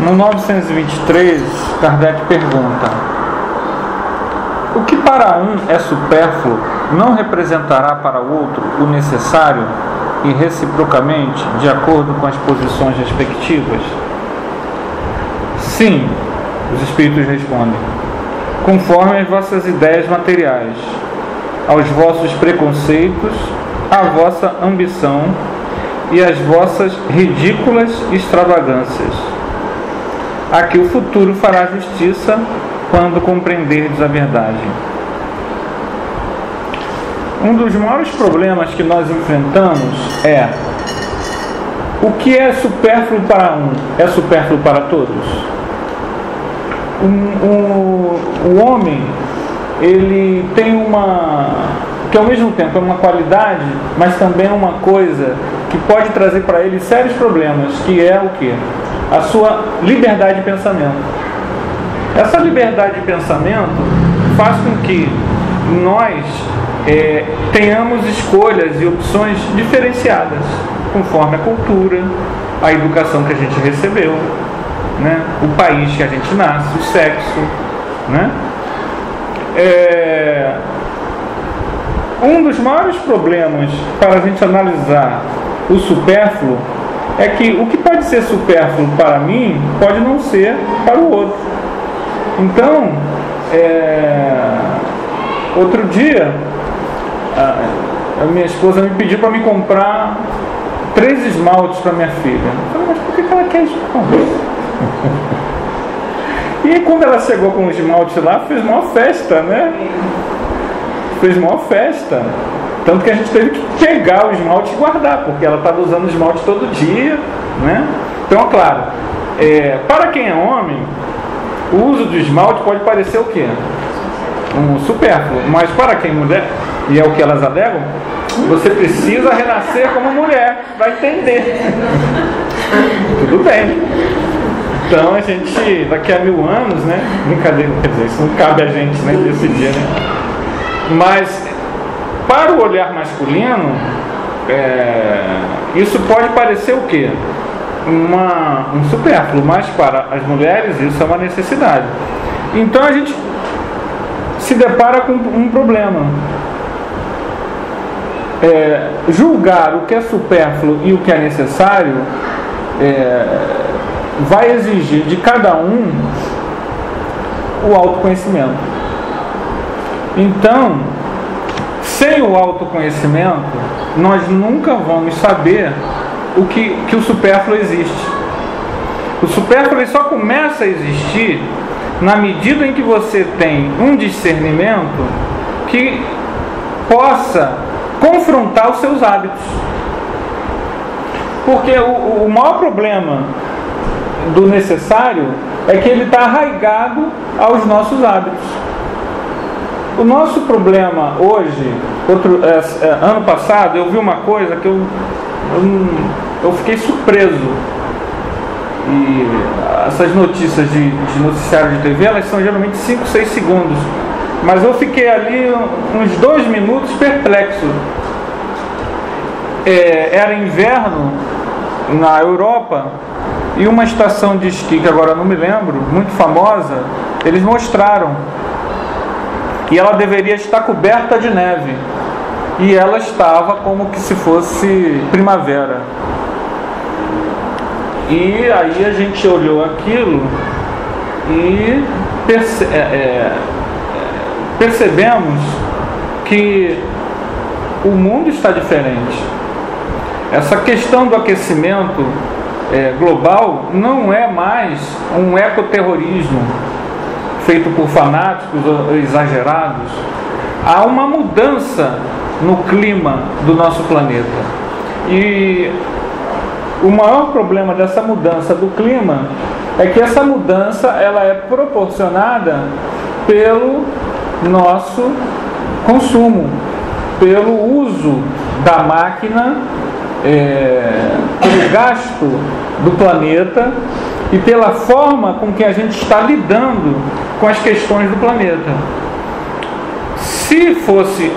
No 923, Kardec pergunta: o que para um é supérfluo não representará para o outro o necessário e reciprocamente, de acordo com as posições respectivas? Sim, os espíritos respondem, conforme as vossas ideias materiais, aos vossos preconceitos, à vossa ambição e às vossas ridículas extravagâncias, a que o futuro fará justiça quando compreenderdes a verdade. Um dos maiores problemas que nós enfrentamos é: o que é supérfluo para um é supérfluo para todos? O homem, ele tem que ao mesmo tempo é uma qualidade, mas também é uma coisa que pode trazer para ele sérios problemas, que é o quê? A sua liberdade de pensamento. Essa liberdade de pensamento faz com que nós tenhamos escolhas e opções diferenciadas, conforme a cultura, a educação que a gente recebeu, né? O país que a gente nasce, o sexo, né? Um dos maiores problemas para a gente analisar o supérfluo é que o que pode ser supérfluo para mim pode não ser para o outro. Então, outro dia a minha esposa me pediu para me comprar 3 esmaltes para minha filha. Eu falei, mas por que ela quer esmalte? E aí, quando ela chegou com o esmalte lá, fez uma festa, né? Fez uma festa. Tanto que a gente teve que pegar o esmalte e guardar, porque ela estava usando o esmalte todo dia, né? Então, claro, para quem é homem, o uso do esmalte pode parecer o quê? Um supérfluo. Mas para quem é mulher, e é o que elas alegam, você precisa renascer como mulher para entender. Tudo bem. Então a gente, daqui a 1000 anos, né? Brincadeira, quer dizer, isso não cabe a gente, né, decidir, né? Mas para o olhar masculino, isso pode parecer o quê? Um supérfluo, mas para as mulheres isso é uma necessidade. Então a gente se depara com um problema. Julgar o que é supérfluo e o que é necessário vai exigir de cada um o autoconhecimento. Então, sem o autoconhecimento, nós nunca vamos saber que o supérfluo existe. O supérfluo ele só começa a existir na medida em que você tem um discernimento que possa confrontar os seus hábitos. Porque o maior problema do necessário é que ele está arraigado aos nossos hábitos. O nosso problema hoje, ano passado, eu vi uma coisa que eu fiquei surpreso. E essas notícias de noticiário de TV, elas são geralmente 5, 6 segundos. Mas eu fiquei ali uns 2 minutos perplexo. Era inverno na Europa e uma estação de esqui, que agora não me lembro, muito famosa, eles mostraram que ela deveria estar coberta de neve. E ela estava como que se fosse primavera. E aí a gente olhou aquilo e percebemos que o mundo está diferente. Essa questão do aquecimento global não é mais um ecoterrorismo feito por fanáticos exagerados. Há uma mudança no clima do nosso planeta. E o maior problema dessa mudança do clima é que essa mudança ela é proporcionada pelo nosso consumo, pelo uso da máquina, pelo gasto do planeta e pela forma com que a gente está lidando com as questões do planeta. Se fosse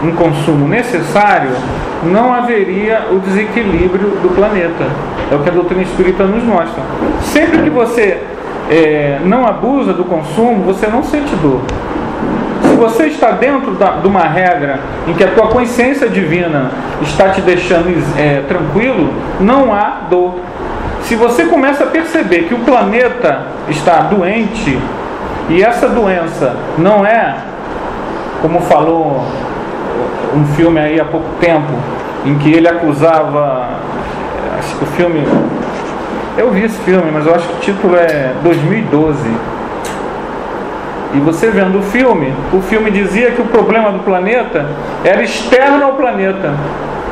um consumo necessário, não haveria o desequilíbrio do planeta. É o que a doutrina espírita nos mostra. Sempre que você não abusa do consumo, você não sente dor. Se você está dentro de uma regra em que a tua consciência divina está te deixando tranquilo, não há dor. Se você começa a perceber que o planeta está doente, e essa doença não é, como falou um filme aí há pouco tempo, em que ele acusava, acho que o filme, eu vi esse filme, mas eu acho que o título é 2012. E você vendo o filme dizia que o problema do planeta era externo ao planeta.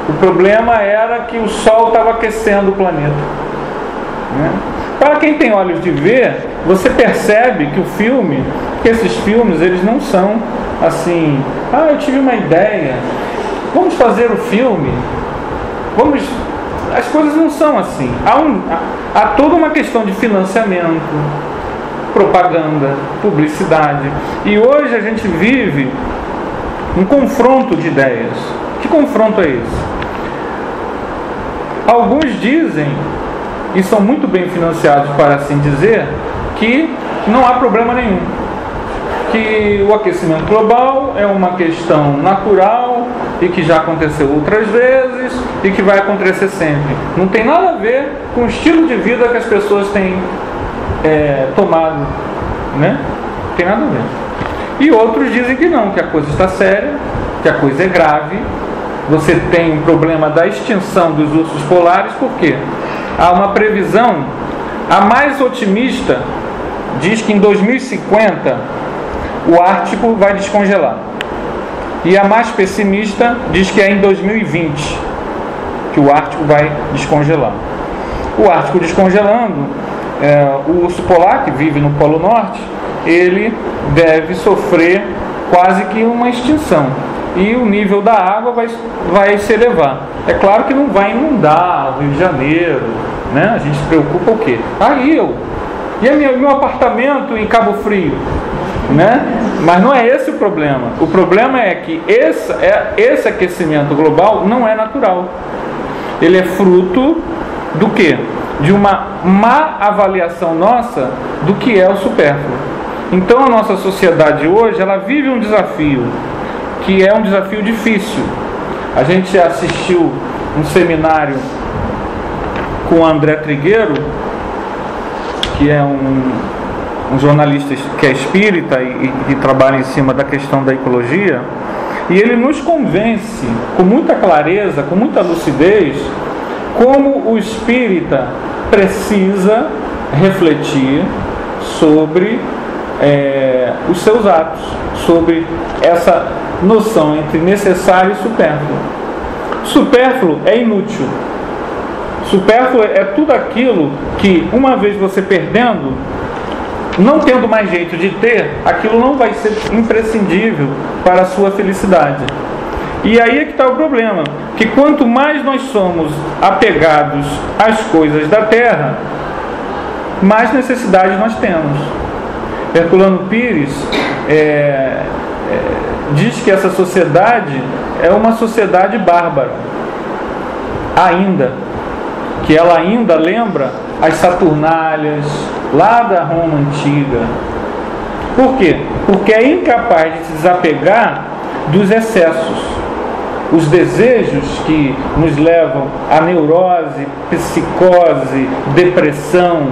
O problema era que o Sol estava aquecendo o planeta, né? Para quem tem olhos de ver, você percebe que esses filmes, eles não são assim, eu tive uma ideia, vamos fazer o filme, as coisas não são assim. Há toda uma questão de financiamento, propaganda, publicidade. E hoje a gente vive um confronto de ideias. Que confronto é esse? Alguns dizem, e são muito bem financiados para assim dizer, que não há problema nenhum, que o aquecimento global é uma questão natural e que já aconteceu outras vezes e que vai acontecer sempre. Não tem nada a ver com o estilo de vida que as pessoas têm tomado, né? Não tem nada a ver. E outros dizem que não, que a coisa está séria, que a coisa é grave. Você tem um problema da extinção dos ursos polares, por quê? Há uma previsão, a mais otimista diz que em 2050 o Ártico vai descongelar. E a mais pessimista diz que é em 2020 que o Ártico vai descongelar. O Ártico descongelando, o urso polar, que vive no Polo Norte, ele deve sofrer quase que uma extinção. E o nível da água vai se elevar. É claro que não vai inundar o Rio de Janeiro, né? A gente se preocupa o quê? E meu apartamento em Cabo Frio, né? Mas não é esse o problema. O problema é que esse aquecimento global não é natural. Ele é fruto do quê? De uma má avaliação nossa do que é o supérfluo. Então a nossa sociedade hoje, ela vive um desafio, que é um desafio difícil. A gente assistiu um seminário com o André Trigueiro, que é um jornalista que é espírita e trabalha em cima da questão da ecologia, e ele nos convence com muita clareza, com muita lucidez, como o espírita precisa refletir sobre os seus atos, sobre essa noção entre necessário e supérfluo. Supérfluo é inútil. Supérfluo é tudo aquilo que, uma vez você perdendo, não tendo mais jeito de ter, aquilo não vai ser imprescindível para a sua felicidade. E aí é que está o problema, que quanto mais nós somos apegados às coisas da terra, mais necessidade nós temos. Herculano Pires diz que essa sociedade é uma sociedade bárbara, que ela ainda lembra as Saturnálias lá da Roma antiga. Por quê? Porque é incapaz de se desapegar dos excessos, os desejos que nos levam à neurose, psicose, depressão.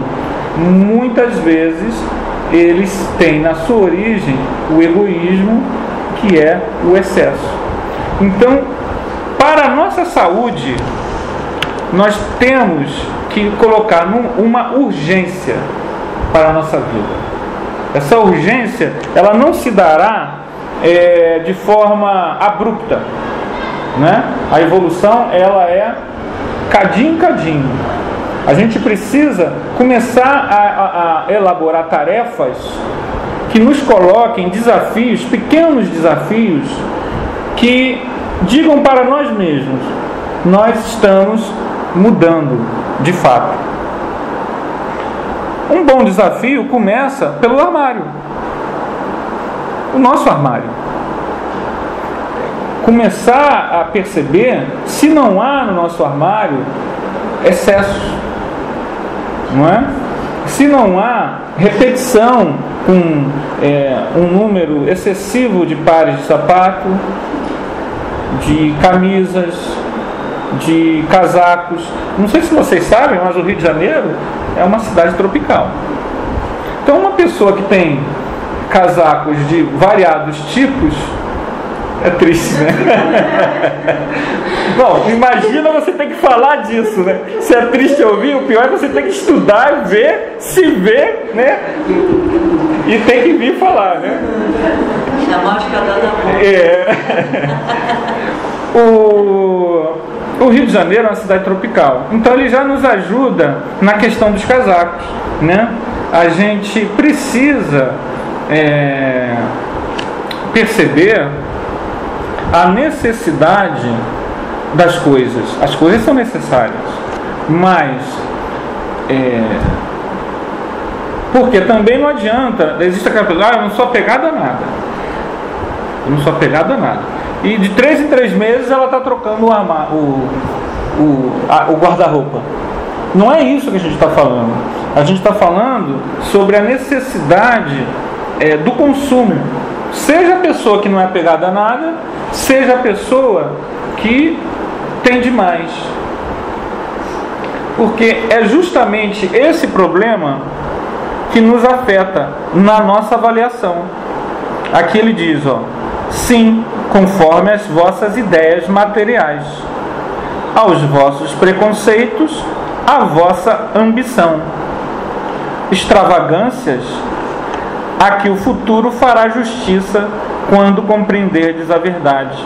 Muitas vezes eles têm na sua origem o egoísmo, que é o excesso. Então, para a nossa saúde, nós temos que colocar uma urgência para a nossa vida. Essa urgência, ela não se dará de forma abrupta, né? A evolução, ela é cadinho em cadinho. A gente precisa começar a elaborar tarefas que nos coloquem desafios, pequenos desafios, que digam para nós mesmos: nós estamos mudando de fato. Um bom desafio começa pelo armário. O nosso armário. começar a perceber se não há no nosso armário excesso, não é? Se não há repetição com um número excessivo de pares de sapato, de camisas, de casacos. Não sei se vocês sabem, mas o Rio de Janeiro é uma cidade tropical. Então uma pessoa que tem casacos de variados tipos é triste, né? Bom, imagina você ter que falar disso, né? Se é triste ouvir, o pior é você ter que estudar, ver, se ver, né? E tem que vir falar, né? Chamar de cada O Rio de Janeiro é uma cidade tropical, então ele já nos ajuda na questão dos casacos, né? A gente precisa perceber a necessidade das coisas. As coisas são necessárias, mas porque também não adianta, existe aquela pessoa, eu não sou apegada a nada, eu não sou apegado a nada, e de 3 em 3 meses ela está trocando o guarda-roupa. Não é isso que a gente está falando. A gente está falando sobre a necessidade do consumo. Seja a pessoa que não é apegada a nada, seja a pessoa que tem demais. Porque é justamente esse problema que nos afeta na nossa avaliação. Aqui ele diz, sim, conforme as vossas ideias materiais, aos vossos preconceitos, à vossa ambição, extravagâncias a que o futuro fará justiça quando compreenderdes a verdade.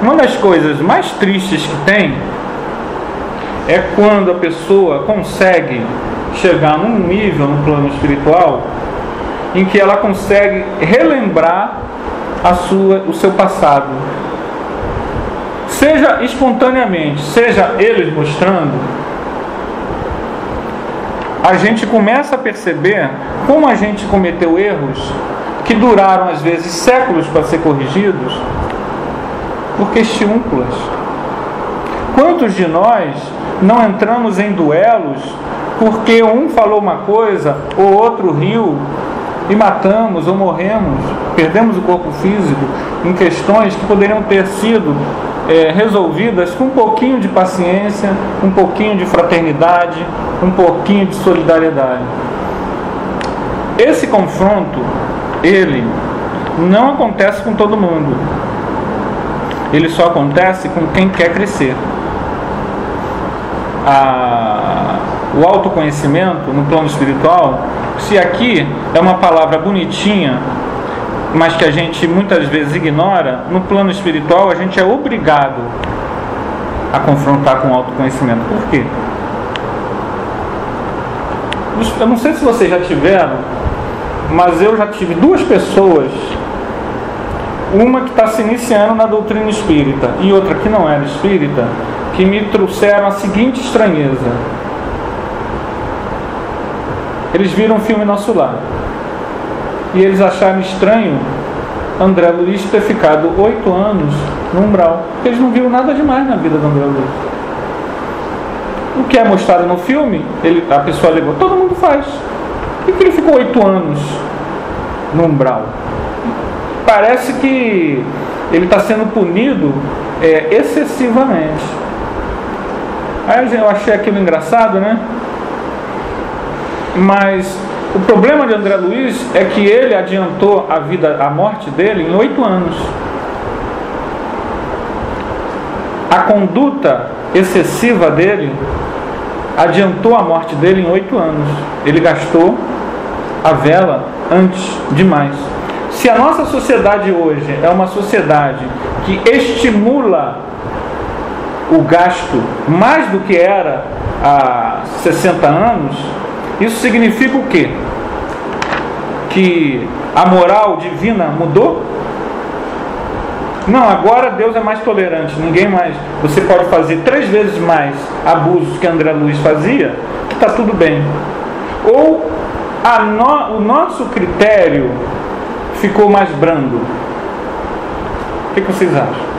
Uma das coisas mais tristes que tem é quando a pessoa consegue chegar num nível no plano espiritual em que ela consegue relembrar o seu passado, seja espontaneamente, seja eles mostrando. A gente começa a perceber como a gente cometeu erros que duraram às vezes séculos para ser corrigidos por questiúnculas. Quantos de nós não entramos em duelos porque um falou uma coisa, o outro riu e matamos ou morremos, perdemos o corpo físico em questões que poderiam ter sido resolvidas com um pouquinho de paciência, um pouquinho de fraternidade, um pouquinho de solidariedade. Esse confronto, ele não acontece com todo mundo. Ele só acontece com quem quer crescer. O autoconhecimento no plano espiritual, se aqui é uma palavra bonitinha, mas que a gente muitas vezes ignora, no plano espiritual a gente é obrigado a confrontar com o autoconhecimento. Por quê? Eu não sei se vocês já tiveram, mas eu já tive 2 pessoas, uma que está se iniciando na doutrina espírita e outra que não era espírita, que me trouxeram a seguinte estranheza. Eles viram o filme Nosso Lar e eles acharam estranho André Luiz ter ficado 8 anos no umbral, porque eles não viram nada demais na vida do André Luiz. O que é mostrado no filme, a pessoa alegou, todo mundo faz. Por que ele ficou 8 anos no umbral? Parece que ele está sendo punido excessivamente. Aí eu achei aquilo engraçado, né? Mas o problema de André Luiz é que ele adiantou a morte dele em 8 anos. A conduta excessiva dele adiantou a morte dele em 8 anos. Ele gastou a vela antes demais. Se a nossa sociedade hoje é uma sociedade que estimula o gasto mais do que era há 60 anos, isso significa o quê? Que a moral divina mudou? Não, agora Deus é mais tolerante, ninguém mais. Você pode fazer 3 vezes mais abusos que André Luiz fazia, que está tudo bem. Ou o nosso critério ficou mais brando. O que vocês acham?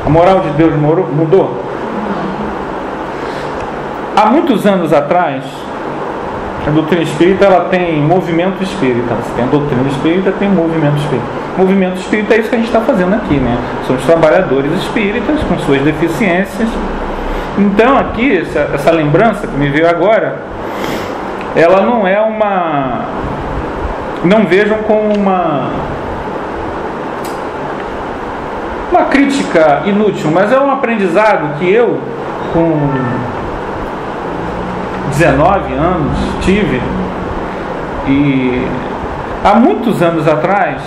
A moral de Deus mudou? Há muitos anos atrás, a doutrina espírita ela tem movimento espírita. Você tem a doutrina espírita, tem o movimento espírita. O movimento espírita é isso que a gente está fazendo aqui, né? São os trabalhadores espíritas com suas deficiências. Então aqui, essa lembrança que me veio agora, ela não é uma... Não vejam como uma crítica inútil, mas é um aprendizado que eu, com 19 anos, tive. E há muitos anos atrás,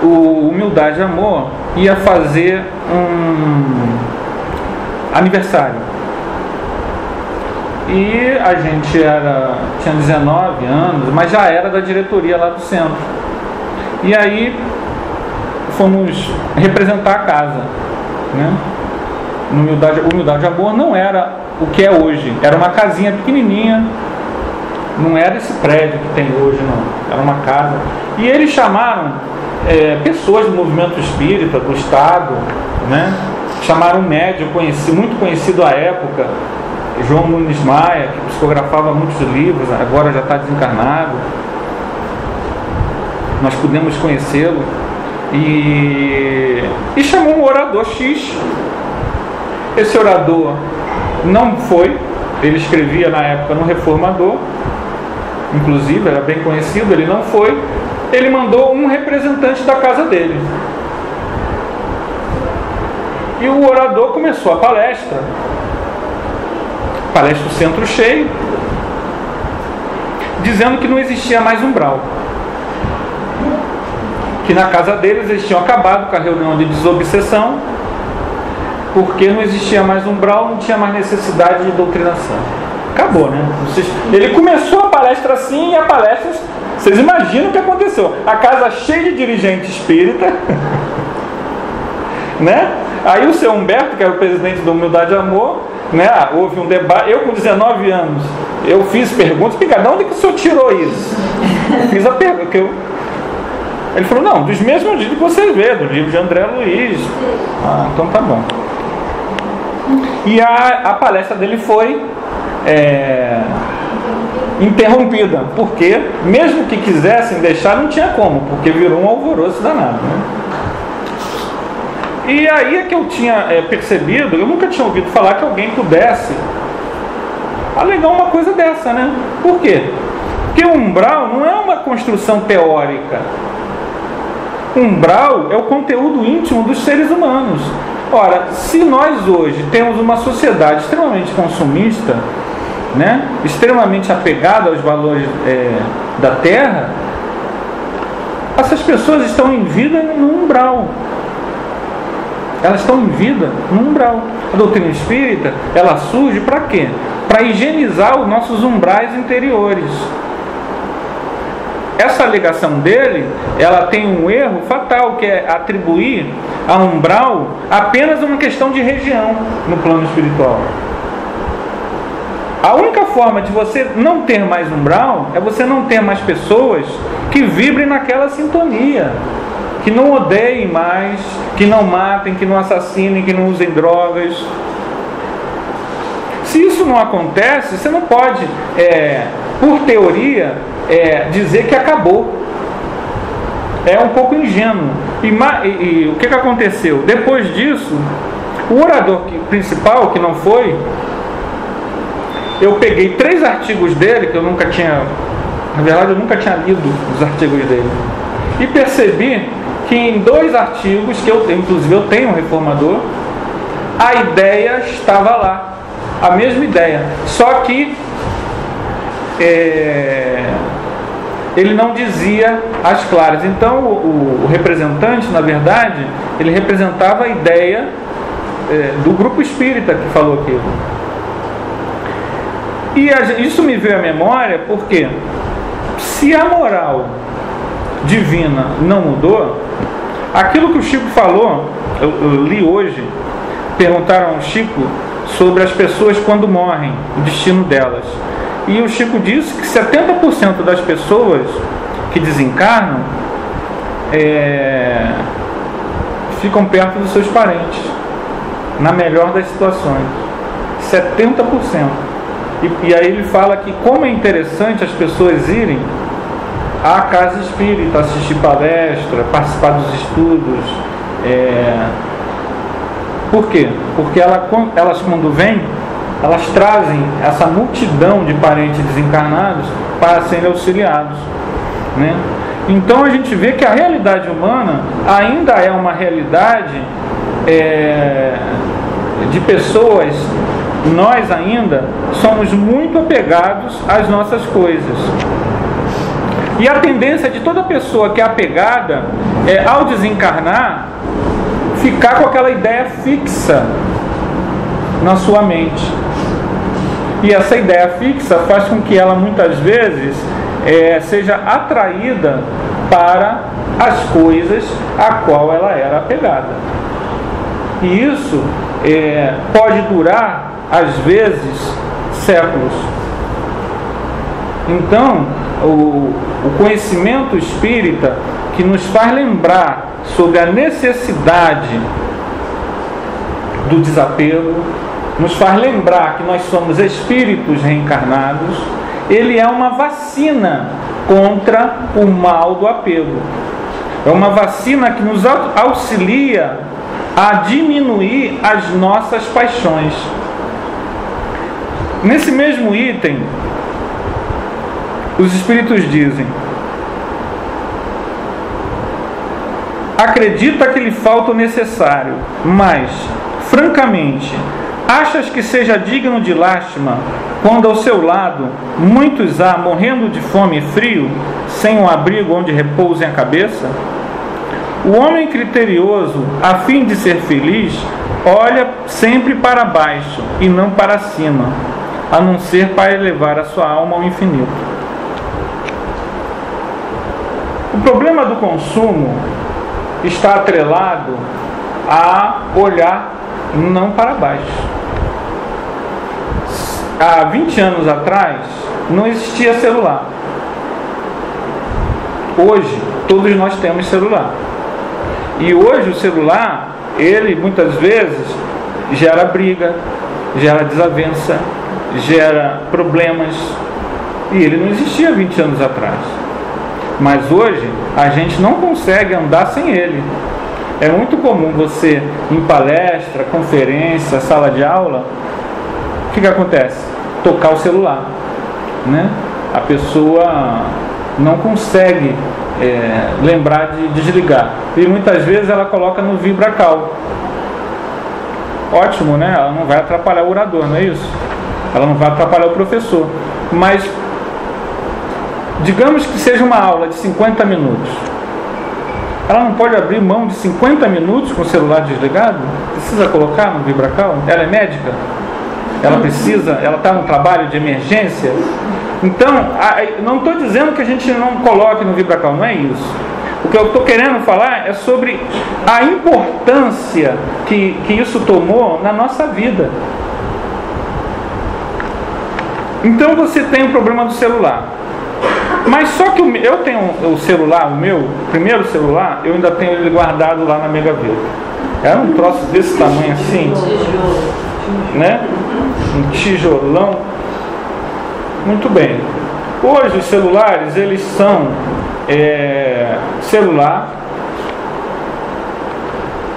o Humildade e Amor ia fazer um aniversário. E a gente tinha 19 anos, mas já era da diretoria lá do centro. E aí fomos representar a casa, né? Humildade e Amor não era o que é hoje. Era uma casinha pequenininha, não era esse prédio que tem hoje, não. Era uma casa. E eles chamaram pessoas do movimento espírita, do Estado, né? Chamaram um médium muito conhecido à época, João Nunes Maia, que psicografava muitos livros, agora já está desencarnado. Nós pudemos conhecê-lo. E chamou um orador X. Esse orador não foi, ele escrevia na época no Reformador, inclusive era bem conhecido, ele não foi. Ele mandou um representante da casa dele. E o orador começou a palestra o centro cheio, dizendo que não existia mais umbral, que na casa deles eles tinham acabado com a reunião de desobsessão, porque não existia mais umbral, não tinha mais necessidade de doutrinação. Acabou, né? Ele começou a palestra assim, e a palestra, vocês imaginam o que aconteceu? A casa cheia de dirigente espírita, né? Aí o seu Humberto, que era o presidente do Humildade e Amor, né? Houve um debate. Eu com 19 anos, eu fiz perguntas. De onde que o senhor tirou isso? Eu fiz a pergunta. Ele falou, não, dos mesmos livros que você vê, do livro de André Luiz. Ah, então tá bom. E a palestra dele foi interrompida, porque mesmo que quisessem deixar, não tinha como, porque virou um alvoroço danado, né? E aí é que eu tinha percebido, eu nunca tinha ouvido falar que alguém pudesse alegar uma coisa dessa, né? Por quê? Porque o umbral não é uma construção teórica. O umbral é o conteúdo íntimo dos seres humanos. Ora, se nós hoje temos uma sociedade extremamente consumista, né? Extremamente apegada aos valores da terra, essas pessoas estão em vida no umbral. Elas estão em vida no umbral. A doutrina espírita, ela surge para quê? Para higienizar os nossos umbrais interiores. Essa alegação dele, ela tem um erro fatal, que é atribuir a umbral apenas uma questão de região no plano espiritual. A única forma de você não ter mais umbral é você não ter mais pessoas que vibrem naquela sintonia, que não odeiem mais, que não matem, que não assassinem, que não usem drogas. Se isso não acontece, você não pode, por teoria, dizer que acabou. É um pouco ingênuo. E o que aconteceu? Depois disso, o orador principal, que não foi, eu peguei 3 artigos dele, que eu nunca tinha, na verdade eu nunca tinha lido os artigos dele, e percebi que em 2 artigos, que inclusive eu tenho um Reformador, a ideia estava lá, a mesma ideia, só que ele não dizia as claras. Então o representante, na verdade, ele representava a ideia do grupo espírita que falou aquilo. E isso me veio à memória porque, se a moral divina não mudou, aquilo que o Chico falou, eu li hoje, perguntaram ao Chico sobre as pessoas quando morrem, o destino delas. E o Chico disse que 70% das pessoas que desencarnam ficam perto dos seus parentes, na melhor das situações, 70%. E aí ele fala que como é interessante as pessoas irem à casa espírita, assistir palestra, participar dos estudos. Por quê? Porque elas quando vêm, elas trazem essa multidão de parentes desencarnados para serem auxiliados, né? Então a gente vê que a realidade humana ainda é uma realidade de pessoas. Nós ainda somos muito apegados às nossas coisas. E a tendência de toda pessoa que é apegada é, ao desencarnar, ficar com aquela ideia fixa na sua mente. E essa ideia fixa faz com que ela muitas vezes seja atraída para as coisas a qual ela era apegada. E isso pode durar, às vezes, séculos. Então, o conhecimento espírita, que nos faz lembrar sobre a necessidade do desapego, nos faz lembrar que nós somos espíritos reencarnados, ele é uma vacina contra o mal do apego. É uma vacina que nos auxilia a diminuir as nossas paixões. Nesse mesmo item, os espíritos dizem: acredita que lhe falta o necessário, mas, francamente, achas que seja digno de lástima quando ao seu lado muitos há morrendo de fome e frio, sem um abrigo onde repousem a cabeça? O homem criterioso, a fim de ser feliz, olha sempre para baixo e não para cima, a não ser para elevar a sua alma ao infinito. O problema do consumo está atrelado a olhar não para baixo. Há 20 anos atrás não existia celular. Hoje todos nós temos celular. E hoje o celular, ele muitas vezes gera briga, gera desavença, gera problemas. E ele não existia 20 anos atrás. Mas hoje a gente não consegue andar sem ele. É muito comum você, em palestra, conferência, sala de aula, o que acontece? Tocar o celular, né? A pessoa não consegue lembrar de desligar. E muitas vezes ela coloca no VibraCal. Ótimo, né? Ela não vai atrapalhar o orador, não é isso? Ela não vai atrapalhar o professor. Mas digamos que seja uma aula de 50 minutos. Ela não pode abrir mão de 50 minutos com o celular desligado? Precisa colocar no VibraCal? Ela é médica? Ela está num trabalho de emergência? Então, não estou dizendo que a gente não coloque no VibraCal, não é isso. O que eu estou querendo falar é sobre a importância que isso tomou na nossa vida. Então você tem o problema do celular. Mas só que eu tenho o celular, o meu primeiro celular, eu ainda tenho ele guardado lá na Mega Vida. Era um troço desse tamanho assim, né? Um tijolão. Muito bem. Hoje os celulares, eles são celular,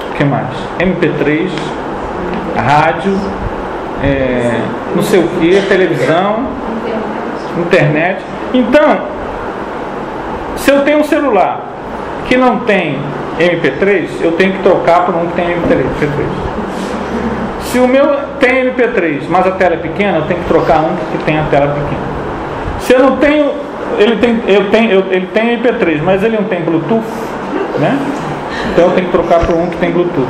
o que mais? MP3, rádio, não sei o que, televisão, internet. Então, se eu tenho um celular que não tem MP3, eu tenho que trocar por um que tem MP3. Se o meu tem MP3, mas a tela é pequena, eu tenho que trocar um que tem a tela pequena. Se eu não tenho, ele tem MP3, mas ele não tem Bluetooth, né? Então eu tenho que trocar por um que tem Bluetooth.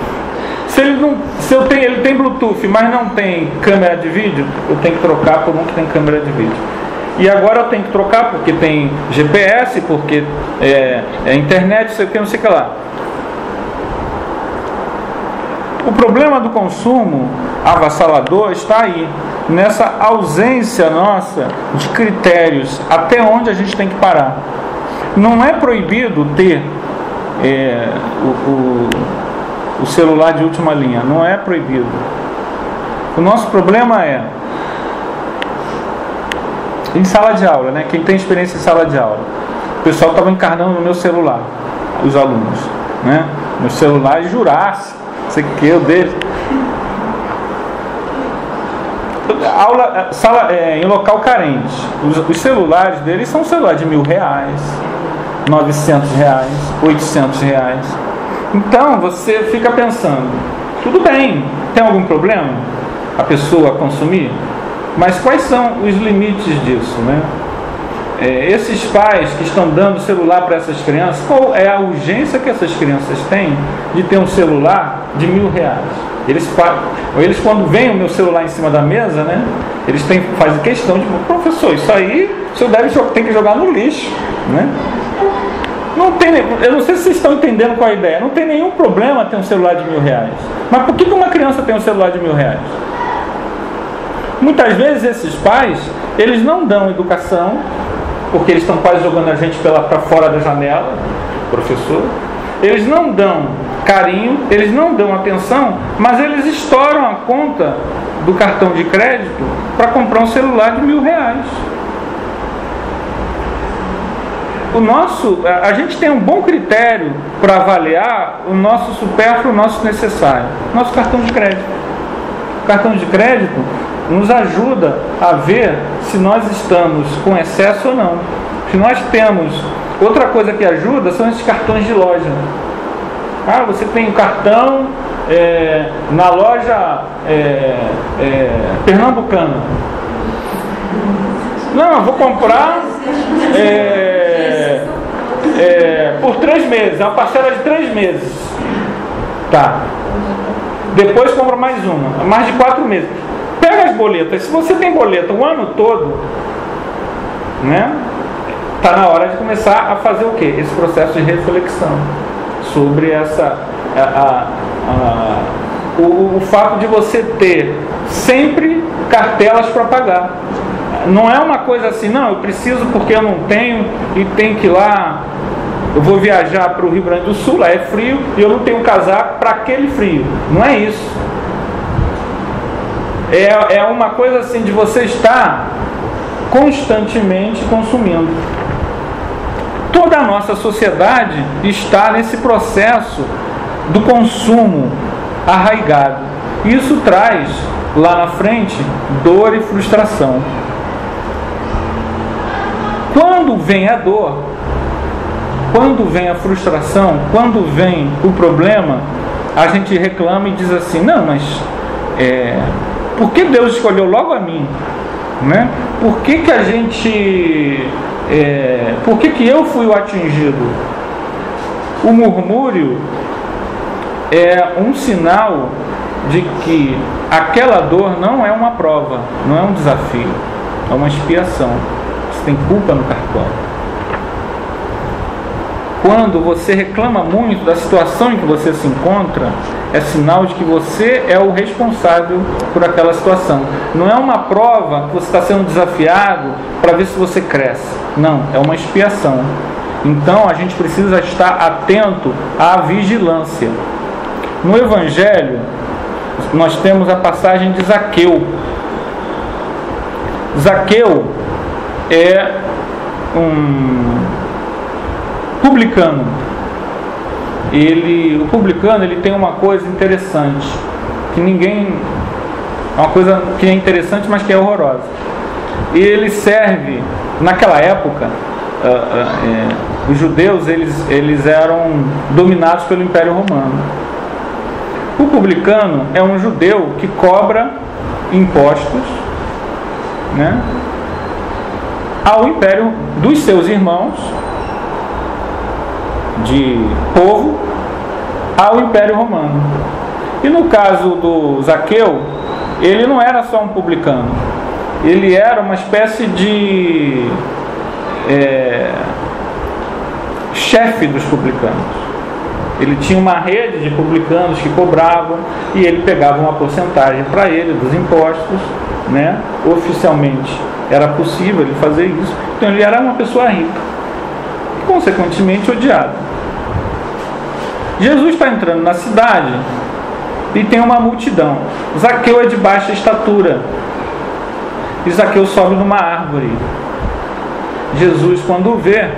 Ele tem Bluetooth, mas não tem câmera de vídeo, eu tenho que trocar por um que tem câmera de vídeo. E agora eu tenho que trocar porque tem GPS, porque é internet, não sei o que lá. O problema do consumo avassalador está aí, nessa ausência nossa de critérios, até onde a gente tem que parar. Não é proibido ter o celular de última linha. Não é proibido. O nosso problema é em sala de aula, né? Quem tem experiência em sala de aula, o pessoal estava encarnando no meu celular, os alunos, né? Meus celulares Jurássico, sei que eu dele. Aula, sala, em local carente. Os celulares deles são celulares de R$1.000, R$900, R$800. Então você fica pensando, tudo bem, tem algum problema a pessoa consumir? Mas quais são os limites disso, né? Esses pais que estão dando celular para essas crianças, qual é a urgência que essas crianças têm de ter um celular de R$1.000? Eles quando vem o meu celular em cima da mesa, né? Eles fazem questão de, professor, isso aí o senhor tem que jogar no lixo, né? Eu não sei se vocês estão entendendo qual é a ideia. Não tem nenhum problema ter um celular de R$1.000. Mas por que uma criança tem um celular de R$1.000? Muitas vezes esses pais, eles não dão educação, porque eles estão quase jogando a gente para fora da janela, professor. Eles não dão carinho, eles não dão atenção, mas eles estouram a conta do cartão de crédito para comprar um celular de R$1.000. A gente tem um bom critério para avaliar o nosso supérfluo, o nosso necessário. Nosso cartão de crédito. O cartão de crédito nos ajuda a ver se nós estamos com excesso ou não. Se nós temos... Outra coisa que ajuda são esses cartões de loja. Você tem um cartão na loja pernambucana. Não, eu vou comprar por 3 meses, é uma parcela de 3 meses. Tá. Depois compra mais uma, mais de 4 meses. Pega as boletas. Se você tem boleta o ano todo, né? Tá na hora de começar a fazer o quê? Esse processo de reflexão sobre o fato de você ter sempre cartelas para pagar. Não é uma coisa assim, não, eu preciso porque eu não tenho e tenho que ir lá, eu vou viajar para o Rio Grande do Sul, lá é frio e eu não tenho casaco para aquele frio. Não é isso. É uma coisa assim de você estar constantemente consumindo. Toda a nossa sociedade está nesse processo do consumo arraigado. Isso traz lá na frente dor e frustração. Quando vem a dor, quando vem a frustração, quando vem o problema, a gente reclama e diz assim, não, mas por que Deus escolheu logo a mim? Né? Por que a gente... por que eu fui o atingido? O murmúrio é um sinal de que aquela dor não é uma prova, não é um desafio, é uma expiação. Você tem culpa no cartório. Quando você reclama muito da situação em que você se encontra, é sinal de que você é o responsável por aquela situação. Não é uma prova que você está sendo desafiado para ver se você cresce. Não, é uma expiação. Então a gente precisa estar atento à vigilância. No Evangelho, nós temos a passagem de Zaqueu. Zaqueu é um publicano. O publicano ele tem uma coisa interessante, uma coisa que é interessante, mas que é horrorosa. Ele serve, naquela época, os judeus eles eram dominados pelo Império Romano. O publicano é um judeu que cobra impostos, né, ao império dos seus irmãos de povo, ao Império Romano. E no caso do Zaqueu, ele não era só um publicano, ele era uma espécie de chefe dos publicanos. Ele tinha uma rede de publicanos que cobravam e ele pegava uma porcentagem para ele dos impostos, né? Oficialmente era possível ele fazer isso. Então ele era uma pessoa rica e consequentemente odiado. Jesus está entrando na cidade e tem uma multidão. Zaqueu é de baixa estatura e Zaqueu sobe numa árvore. Jesus, quando o vê,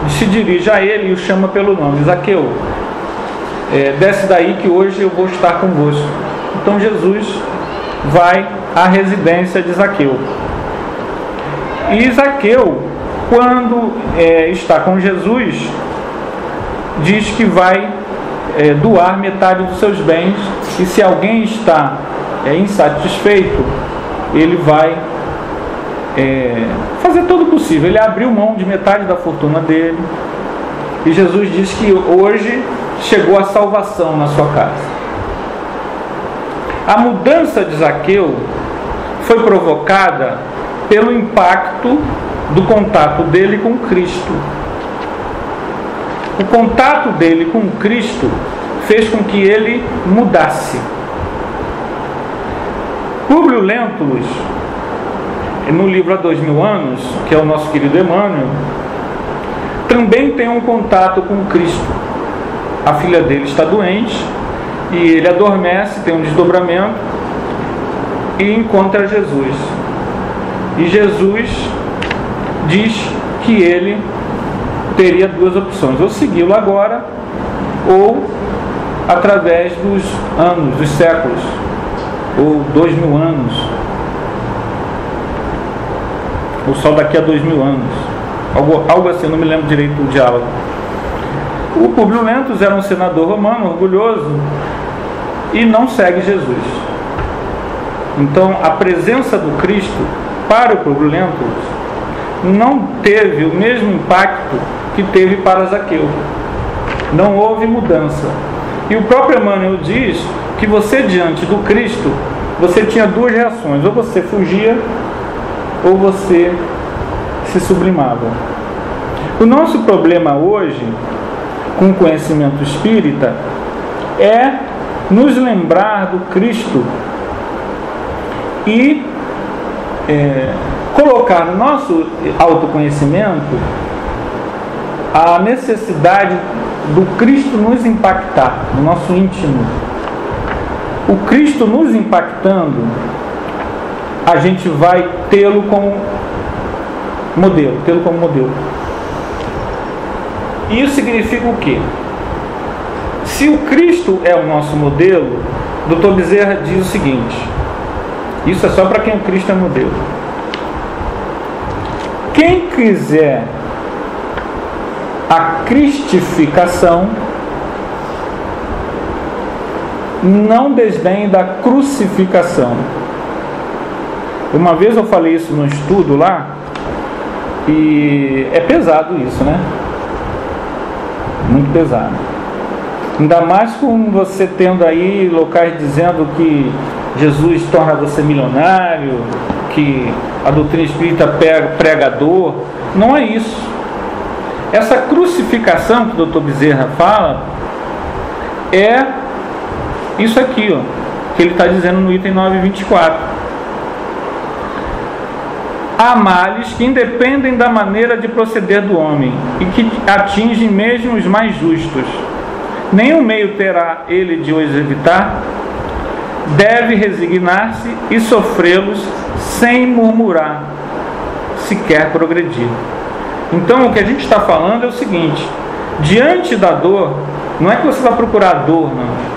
se dirige a ele e o chama pelo nome: Zaqueu, desce daí que hoje eu vou estar convosco. Então Jesus vai à residência de Zaqueu. E Zaqueu, quando está com Jesus, diz que vai doar metade dos seus bens, e se alguém está insatisfeito, ele vai fazer todo o possível. Ele abriu mão de metade da fortuna dele, e Jesus diz que hoje chegou a salvação na sua casa. A mudança de Zaqueu foi provocada pelo impacto do contato dele com Cristo. O contato dele com Cristo fez com que ele mudasse. Públio Lentulus, no livro Há 2000 anos, que é o nosso querido Emmanuel, também tem um contato com Cristo. A filha dele está doente e ele adormece, tem um desdobramento e encontra Jesus. E Jesus diz que ele teria duas opções: ou segui-lo agora, ou através dos anos, dos séculos, ou 2000 anos, ou só daqui a 2000 anos, algo assim, não me lembro direito do diálogo. O Públio Lentulus era um senador romano orgulhoso e não segue Jesus. Então a presença do Cristo para o Públio Lentulus não teve o mesmo impacto que teve para Zaqueu. Não houve mudança. E o próprio Emmanuel diz que você, diante do Cristo, você tinha duas reações: ou você fugia, ou você se sublimava. O nosso problema hoje, com o conhecimento espírita, é nos lembrar do Cristo e colocar no nosso autoconhecimento a necessidade do Cristo nos impactar, no nosso íntimo. O Cristo nos impactando, a gente vai tê-lo como modelo, Isso significa o quê? Se o Cristo é o nosso modelo, Dr. Bezerra diz o seguinte: isso é só para quem o Cristo é modelo. Quem quiser a cristificação, não desdenhe da crucificação. Uma vez eu falei isso no estudo lá, e é pesado isso, né? Muito pesado. Ainda mais com você tendo aí locais dizendo que Jesus torna você milionário, que a doutrina espírita prega dor. Não é isso. Essa crucificação que o Dr. Bezerra fala é isso aqui, ó, que ele está dizendo no item 924. Há males que independem da maneira de proceder do homem e que atingem mesmo os mais justos. Nenhum meio terá ele de os evitar. Deve resignar-se e sofrê-los sem murmurar, se quer progredir. Então o que a gente está falando é o seguinte: diante da dor, não é que você vai procurar a dor, não.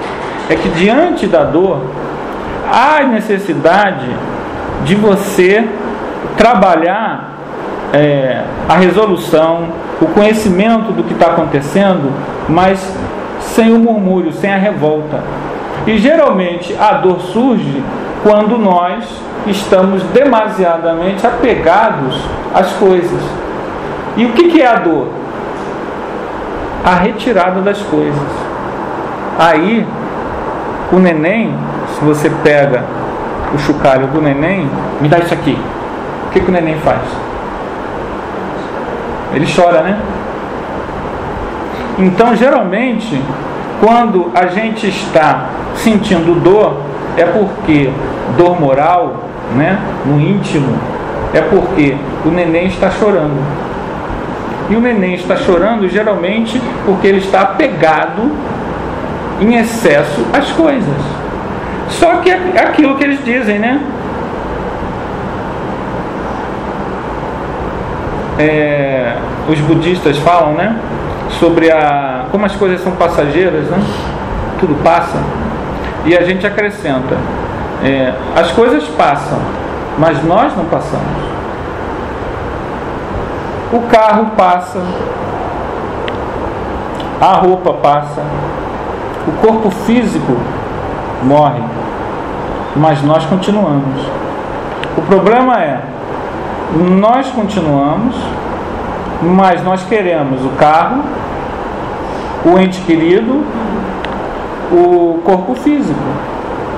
É que diante da dor há necessidade de você trabalhar a resolução, o conhecimento do que está acontecendo, mas sem o murmúrio, sem a revolta. E geralmente a dor surge quando nós estamos demasiadamente apegados às coisas. E o que é a dor? A retirada das coisas. Aí o neném, se você pega o chocalho do neném, me dá isso aqui. O que o neném faz? Ele chora, né? Então, geralmente, quando a gente está sentindo dor, é porque dor moral, né, no íntimo, é porque o neném está chorando. E o neném está chorando geralmente porque ele está apegado em excesso às coisas. Só que é aquilo que eles dizem, né? Os budistas falam, né? Sobre como as coisas são passageiras, né? Tudo passa. E a gente acrescenta: as coisas passam, mas nós não passamos. O carro passa, a roupa passa, o corpo físico morre, mas nós continuamos. O problema é, nós continuamos, mas nós queremos o carro, o ente querido, o corpo físico.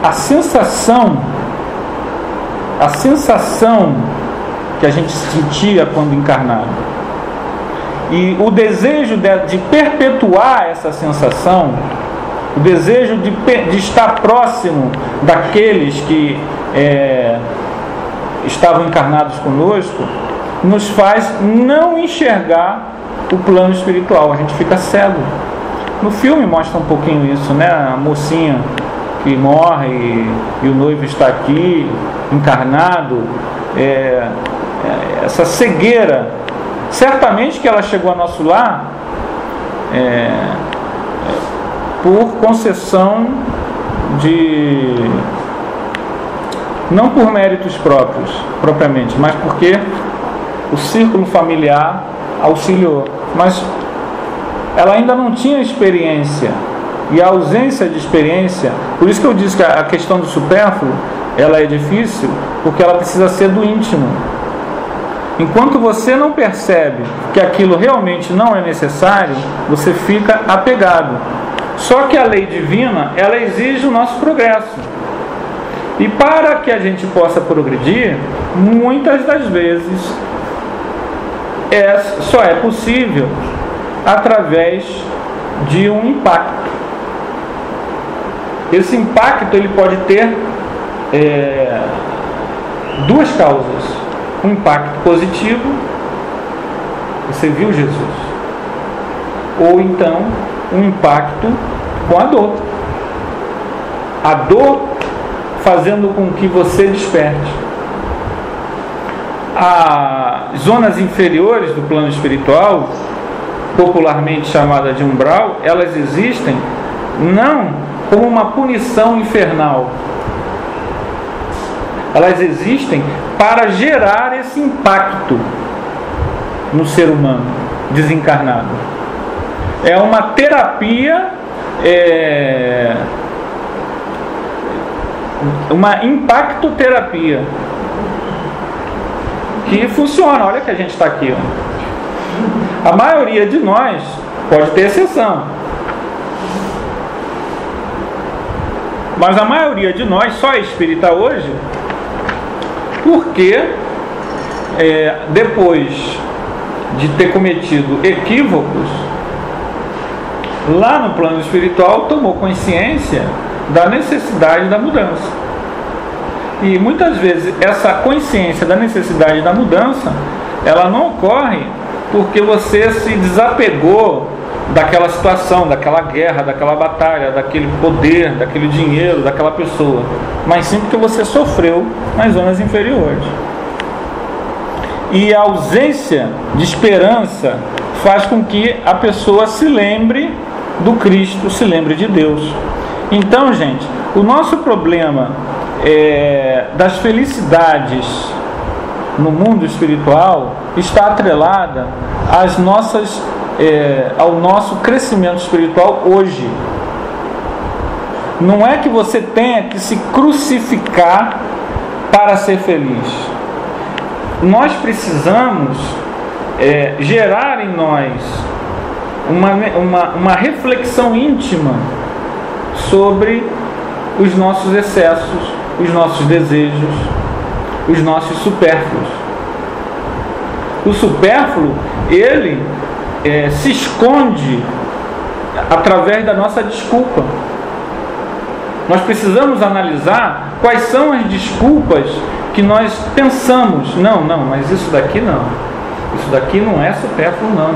A sensação que a gente sentia quando encarnado, e o desejo de perpetuar essa sensação, o desejo de estar próximo daqueles que estavam encarnados conosco, nos faz não enxergar o plano espiritual. A gente fica cego. No filme mostra um pouquinho isso, né? A mocinha que morre e o noivo está aqui encarnado, essa cegueira. Certamente que ela chegou ao nosso lar por concessão não por méritos próprios, propriamente, mas porque o círculo familiar auxiliou. Mas ela ainda não tinha experiência, e a ausência de experiência, por isso que eu disse que a questão do supérfluo, ela é difícil, porque ela precisa ser do íntimo. Enquanto você não percebe que aquilo realmente não é necessário, você fica apegado. Só que a lei divina, ela exige o nosso progresso. E para que a gente possa progredir, muitas das vezes só é possível através de um impacto. Esse impacto ele pode ter duas causas. Um impacto positivo, você viu Jesus, ou então um impacto com a dor. A dor fazendo com que você desperte. As zonas inferiores do plano espiritual, popularmente chamada de umbral, elas existem não como uma punição infernal. Elas existem para gerar esse impacto no ser humano desencarnado. É uma terapia, uma impactoterapia que funciona. Olha que a gente está aqui, ó. A maioria de nós pode ter exceção, mas a maioria de nós só é espírita hoje porque depois de ter cometido equívocos lá no plano espiritual, tomou consciência da necessidade da mudança. E muitas vezes essa consciência da necessidade da mudança, ela não ocorre porque você se desapegou daquela situação, daquela guerra, daquela batalha, daquele poder, daquele dinheiro, daquela pessoa, mas sim porque você sofreu nas zonas inferiores. E a ausência de esperança faz com que a pessoa se lembre do Cristo, se lembre de Deus. Então, gente, o nosso problema das felicidades no mundo espiritual está atrelada às nossas ao nosso crescimento espiritual hoje. Não é que você tenha que se crucificar para ser feliz. Nós precisamos gerar em nós uma reflexão íntima sobre os nossos excessos, os nossos desejos, os nossos supérfluos. O supérfluo, ele se esconde através da nossa desculpa. Nós precisamos analisar quais são as desculpas que nós pensamos. Não, mas isso daqui não. Isso daqui não é supérfluo, não.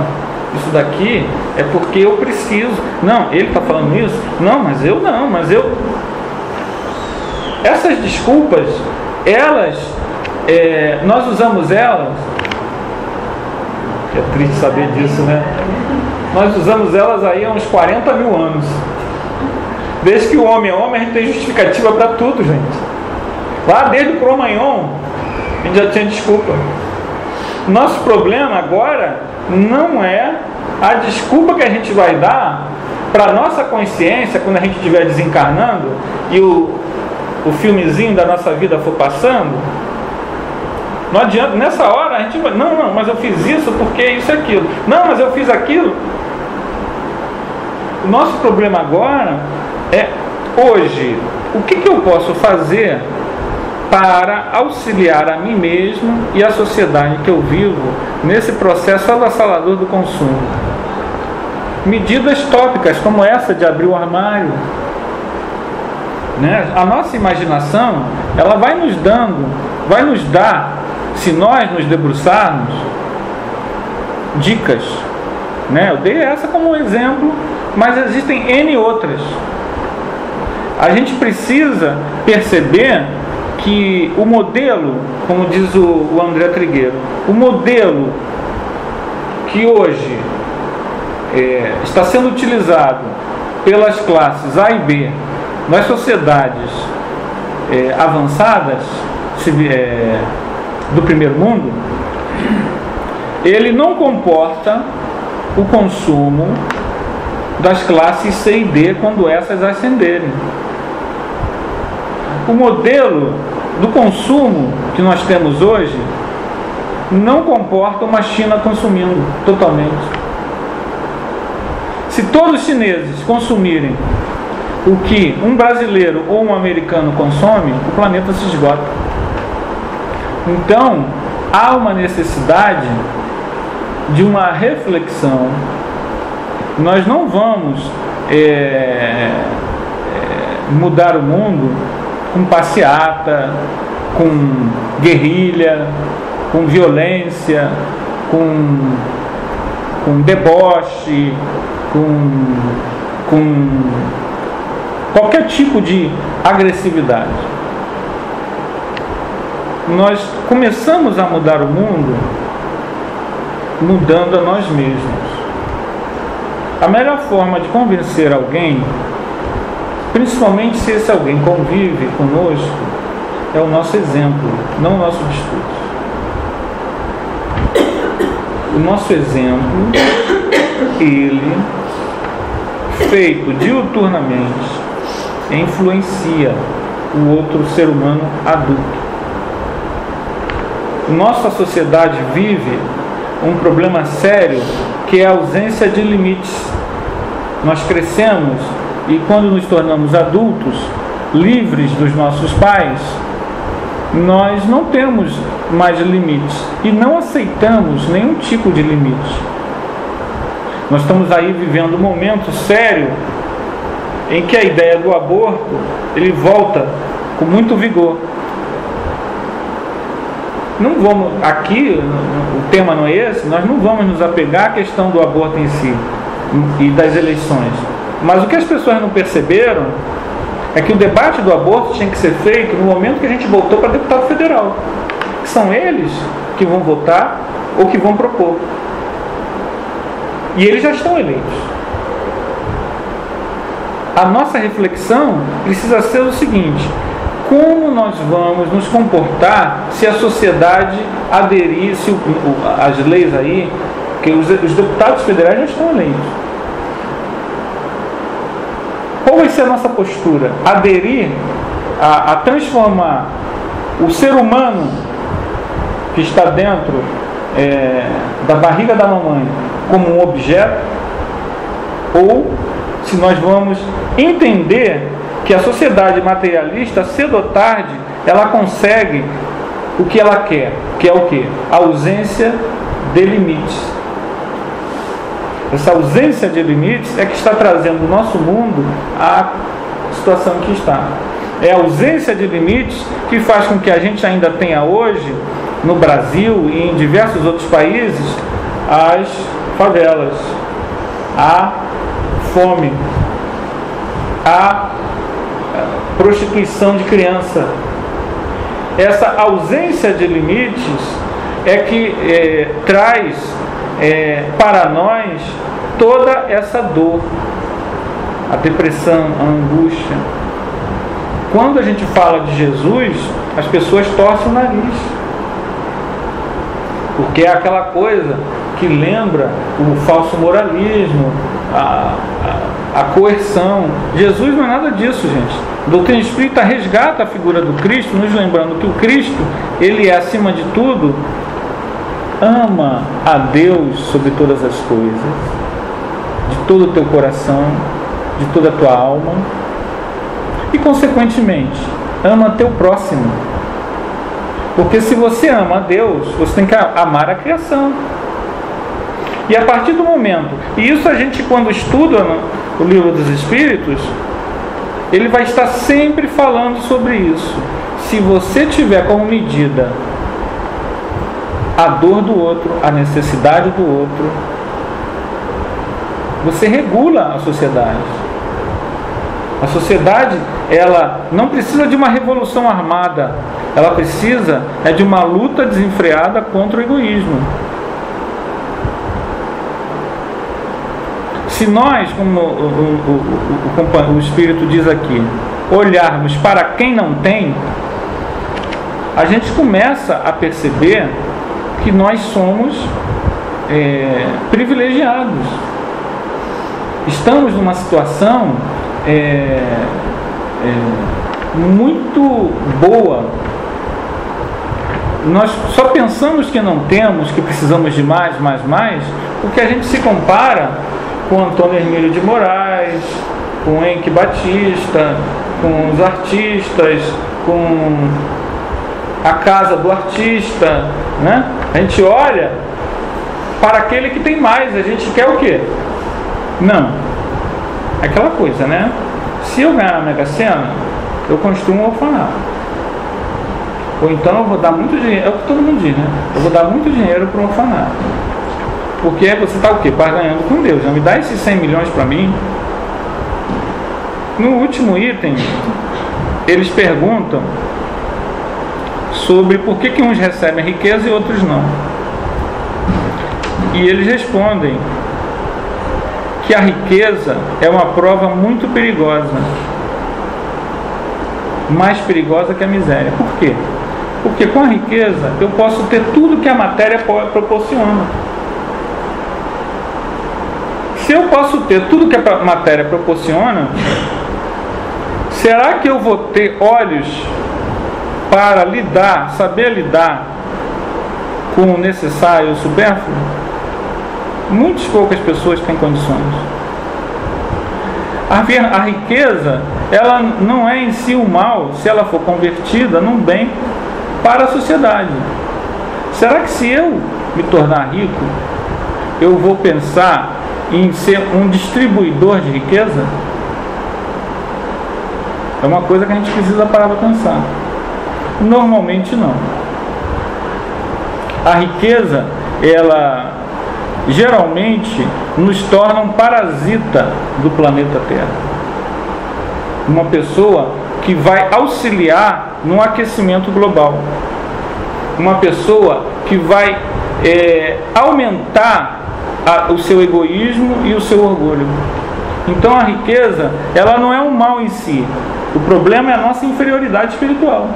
Isso daqui é porque eu preciso. Não, ele está falando isso? Não, mas eu não, mas eu... Essas desculpas, elas, nós usamos elas, é triste saber disso, né? Nós usamos elas aí há uns 40 mil anos. Desde que o homem é homem, a gente tem justificativa para tudo, gente. Lá desde o Cro-Magnon, a gente já tinha desculpa. Nosso problema agora não é a desculpa que a gente vai dar para a nossa consciência quando a gente estiver desencarnando e o filmezinho da nossa vida for passando. Não adianta, nessa hora a gente vai, não, mas eu fiz isso porque isso e aquilo. Não, mas eu fiz aquilo. O nosso problema agora é, hoje, o que eu posso fazer para auxiliar a mim mesmo e a sociedade que eu vivo nesse processo avassalador do consumo? Medidas tópicas como essa de abrir o armário, né? A nossa imaginação, ela vai nos dar, se nós nos debruçarmos, dicas, né? Eu dei essa como um exemplo, mas existem N outras. A gente precisa perceber que o modelo, como diz o André Trigueiro, o modelo que hoje está sendo utilizado pelas classes A e B nas sociedades avançadas do primeiro mundo, ele não comporta o consumo das classes C e D quando essas ascenderem. O modelo do consumo que nós temos hoje não comporta uma China consumindo totalmente. Se todos os chineses consumirem o que um brasileiro ou um americano consome, o planeta se esgota. Então, há uma necessidade de uma reflexão. Nós não vamos mudar o mundo com passeata, com guerrilha, com violência, com deboche, com qualquer tipo de agressividade. Nós começamos a mudar o mundo mudando a nós mesmos. A melhor forma de convencer alguém, principalmente se esse alguém convive conosco, é o nosso exemplo, não o nosso discurso. O nosso exemplo, ele, feito diuturnamente, influencia o outro ser humano adulto. Nossa sociedade vive um problema sério, que é a ausência de limites. Nós crescemos e quando nos tornamos adultos, livres dos nossos pais, nós não temos mais limites e não aceitamos nenhum tipo de limite. Nós estamos aí vivendo um momento sério em que a ideia do aborto, ele volta com muito vigor. Não vamos, aqui, o tema não é esse, nós não vamos nos apegar à questão do aborto em si e das eleições. Mas o que as pessoas não perceberam é que o debate do aborto tinha que ser feito no momento que a gente voltou para deputado federal. Que são eles que vão votar ou que vão propor. E eles já estão eleitos. A nossa reflexão precisa ser o seguinte: como nós vamos nos comportar se a sociedade aderir, se as leis aí, que os deputados federais já estão eleitos. Qual vai ser a nossa postura? Aderir a transformar o ser humano que está dentro da barriga da mamãe como um objeto? Ou se nós vamos entender que a sociedade materialista, cedo ou tarde, ela consegue o que ela quer, que é o quê? A ausência de limites. Essa ausência de limites é que está trazendo o nosso mundo à situação que está. É a ausência de limites que faz com que a gente ainda tenha hoje no Brasil e em diversos outros países, as favelas, a fome, a prostituição de criança. Essa ausência de limites é que traz para nós toda essa dor, a depressão, a angústia. Quando a gente fala de Jesus, as pessoas torcem o nariz, porque é aquela coisa que lembra o falso moralismo, a coerção. Jesus não é nada disso, gente. A doutrina espírita resgata a figura do Cristo, nos lembrando que o Cristo, ele é, acima de tudo, ama a Deus sobre todas as coisas, de todo o teu coração, de toda a tua alma, e consequentemente ama teu próximo, porque se você ama a Deus, você tem que amar a criação. E a partir do momento, e isso a gente, quando estuda o Livro dos Espíritos, ele vai estar sempre falando sobre isso. Se você tiver como medida a dor do outro, a necessidade do outro, você regula a sociedade. A sociedade, ela não precisa de uma revolução armada, ela precisa de uma luta desenfreada contra o egoísmo. Se nós, como o Espírito diz aqui, olharmos para quem não tem, a gente começa a perceber que nós somos privilegiados. Estamos numa situação muito boa. Nós só pensamos que não temos, que precisamos de mais, porque a gente se compara com Antônio Hermílio de Moraes, com Henrique Batista, com os artistas, com a casa do artista, né? A gente olha para aquele que tem mais, a gente quer o quê? Não. Aquela coisa, né? Se eu ganhar na Mega Sena, eu construo um orfanato. Ou então eu vou dar muito dinheiro, é o que todo mundo diz, né? Eu vou dar muito dinheiro para um orfanato. Porque você está o quê? Barganhando com Deus. Não me dá esses 100 milhões para mim. No último item, eles perguntam sobre por que uns recebem riqueza e outros não. E eles respondem que a riqueza é uma prova muito perigosa, mais perigosa que a miséria. Por quê? Porque com a riqueza eu posso ter tudo que a matéria proporciona. Se eu posso ter tudo que a matéria proporciona, será que eu vou ter olhos para saber lidar com o necessário e o supérfluo? Muitas poucas pessoas têm condições. A riqueza, ela não é em si o mal, se ela for convertida num bem para a sociedade. Será que se eu me tornar rico, eu vou pensar em ser um distribuidor de riqueza? É uma coisa que a gente precisa parar para pensar. Normalmente não. A riqueza, ela geralmente nos torna um parasita do planeta Terra. Uma pessoa que vai auxiliar no aquecimento global. Uma pessoa que vai aumentar o seu egoísmo e o seu orgulho. Então a riqueza, ela não é um mal em si. O problema é a nossa inferioridade espiritual,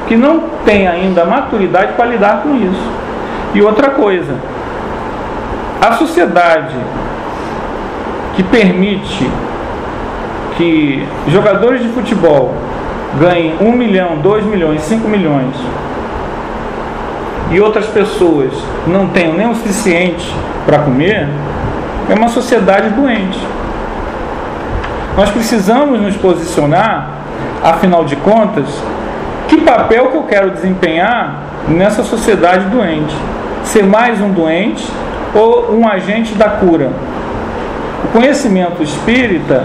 que não tem ainda maturidade para lidar com isso. E outra coisa, a sociedade que permite que jogadores de futebol ganhem 1 milhão, 2 milhões, 5 milhões e outras pessoas não tenham nem o suficiente para comer, é uma sociedade doente. Nós precisamos nos posicionar, afinal de contas, que papel que eu quero desempenhar nessa sociedade doente? Ser mais um doente ou um agente da cura? O conhecimento espírita,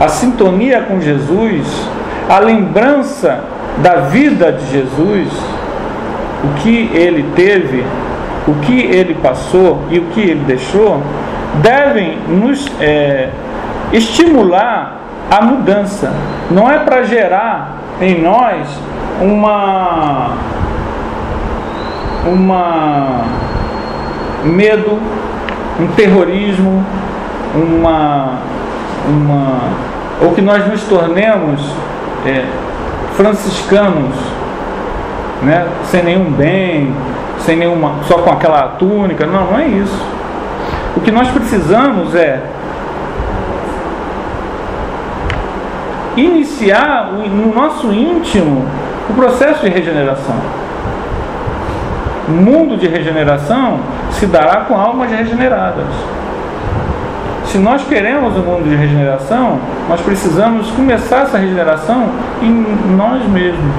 a sintonia com Jesus, a lembrança da vida de Jesus, o que ele teve, o que ele passou e o que ele deixou, devem nos estimular a mudança. Não é para gerar em nós medo, um terrorismo, ou que nós nos tornemos franciscanos, né? Sem nenhum bem, só com aquela túnica. Não é isso. O que nós precisamos é iniciar no nosso íntimo o processo de regeneração. O mundo de regeneração se dará com almas regeneradas. Se nós queremos um mundo de regeneração, nós precisamos começar essa regeneração em nós mesmos.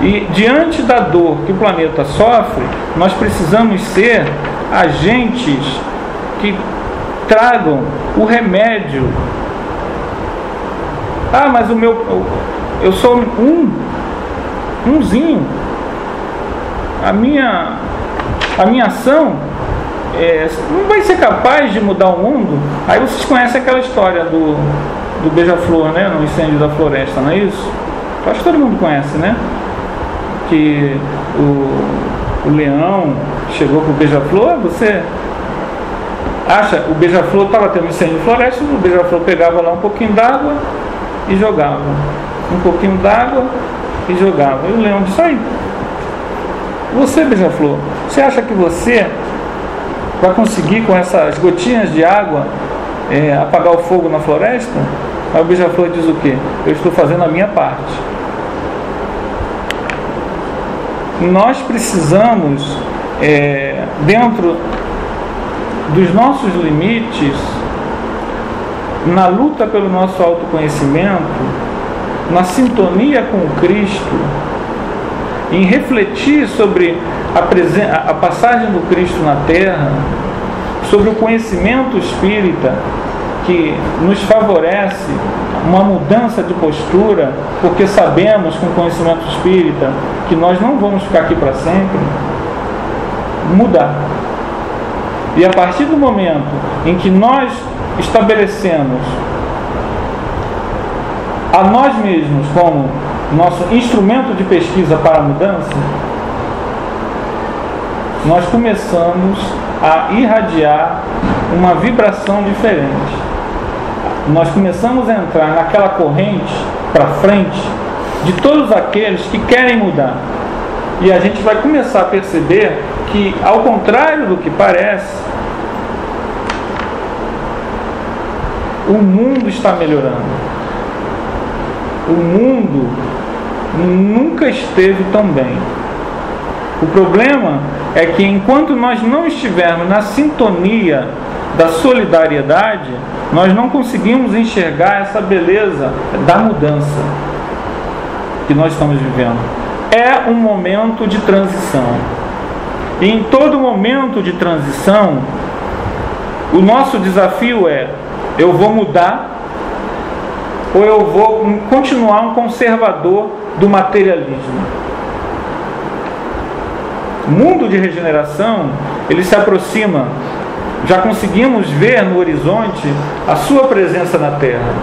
E diante da dor que o planeta sofre, nós precisamos ser agentes que tragam o remédio. Ah, mas eu sou umzinho. A minha ação não vai ser capaz de mudar o mundo. Aí vocês conhecem aquela história do beija-flor, né? No incêndio da floresta, não é isso? Eu acho que todo mundo conhece, né? Que o leão chegou com o beija-flor. Você acha, o beija-flor estava tendo incêndio de floresta, o beija-flor pegava lá um pouquinho d'água e jogava, um pouquinho d'água e jogava, e o leão disse: aí, você, beija-flor, você acha que você vai conseguir com essas gotinhas de água apagar o fogo na floresta? Aí o beija-flor diz o quê? Eu estou fazendo a minha parte. Nós precisamos, dentro dos nossos limites, na luta pelo nosso autoconhecimento, na sintonia com o Cristo, em refletir sobre a passagem do Cristo na Terra, sobre o conhecimento espírita que nos favorece uma mudança de postura, porque sabemos com o conhecimento espírita que nós não vamos ficar aqui para sempre, mudar. E a partir do momento em que nós estabelecemos a nós mesmos como nosso instrumento de pesquisa para a mudança, nós começamos a irradiar uma vibração diferente. Nós começamos a entrar naquela corrente para frente de todos aqueles que querem mudar. E a gente vai começar a perceber que, ao contrário do que parece, o mundo está melhorando. O mundo nunca esteve tão bem. O problema é que enquanto nós não estivermos na sintonia da solidariedade, nós não conseguimos enxergar essa beleza da mudança que nós estamos vivendo. É um momento de transição. E em todo momento de transição, o nosso desafio é: eu vou mudar ou eu vou continuar um conservador do materialismo? O mundo de regeneração, ele se aproxima. Já conseguimos ver no horizonte a sua presença na Terra.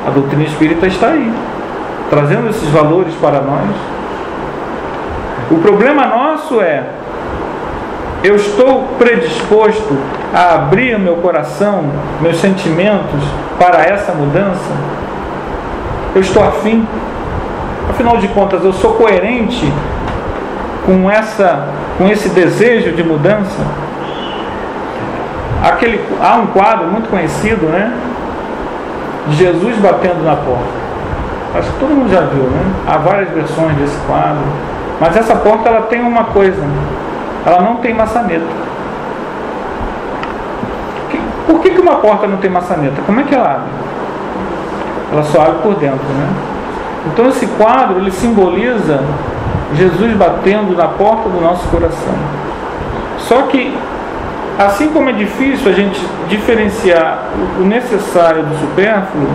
A doutrina espírita está aí, trazendo esses valores para nós. O problema nosso é: eu estou predisposto a abrir o meu coração, meus sentimentos para essa mudança? Eu estou afim? Afinal de contas, eu sou coerente com esse desejo de mudança? Há um quadro muito conhecido, né? De Jesus batendo na porta. Acho que todo mundo já viu, né? Há várias versões desse quadro. Mas essa porta, ela tem uma coisa: ela não tem maçaneta. Por que uma porta não tem maçaneta? Como é que ela abre? Ela só abre por dentro, né? Então esse quadro, ele simboliza Jesus batendo na porta do nosso coração. Só que, assim como é difícil a gente diferenciar o necessário do supérfluo,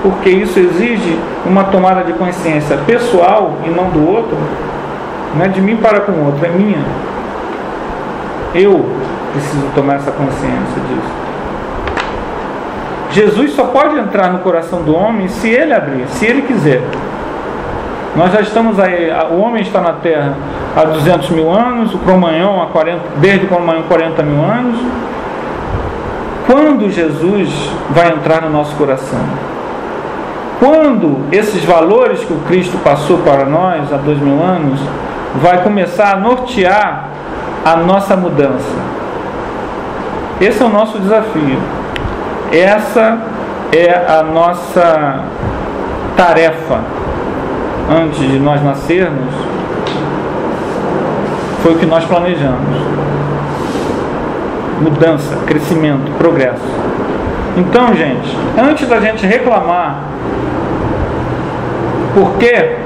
porque isso exige uma tomada de consciência pessoal e não do outro. Não é de mim para com o outro, é minha. Eu preciso tomar essa consciência disso. Jesus só pode entrar no coração do homem se ele abrir, se ele quiser. Nós já estamos aí, o homem está na Terra há 200 mil anos, o Cro-Magnon desde o Cro-Magnon 40 mil anos. Quando Jesus vai entrar no nosso coração? Quando esses valores que o Cristo passou para nós há 2000 anos vai começar a nortear a nossa mudança? Esse é o nosso desafio. Essa é a nossa tarefa. Antes de nós nascermos, foi o que nós planejamos. Mudança, crescimento, progresso. Então, gente, antes da gente reclamar porque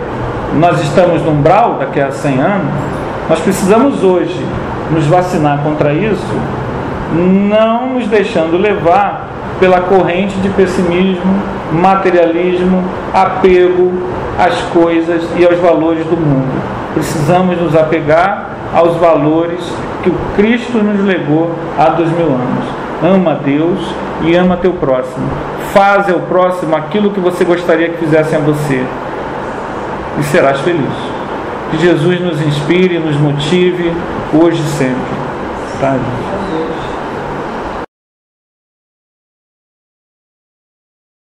nós estamos no umbral daqui a 100 anos, nós precisamos hoje nos vacinar contra isso, não nos deixando levar pela corrente de pessimismo, materialismo, apego às coisas e aos valores do mundo. Precisamos nos apegar aos valores que o Cristo nos legou há 2000 anos. Ama a Deus e ama teu próximo. Faz ao próximo aquilo que você gostaria que fizessem a você, e serás feliz. Que Jesus nos inspire, nos motive hoje e sempre. Tá, gente?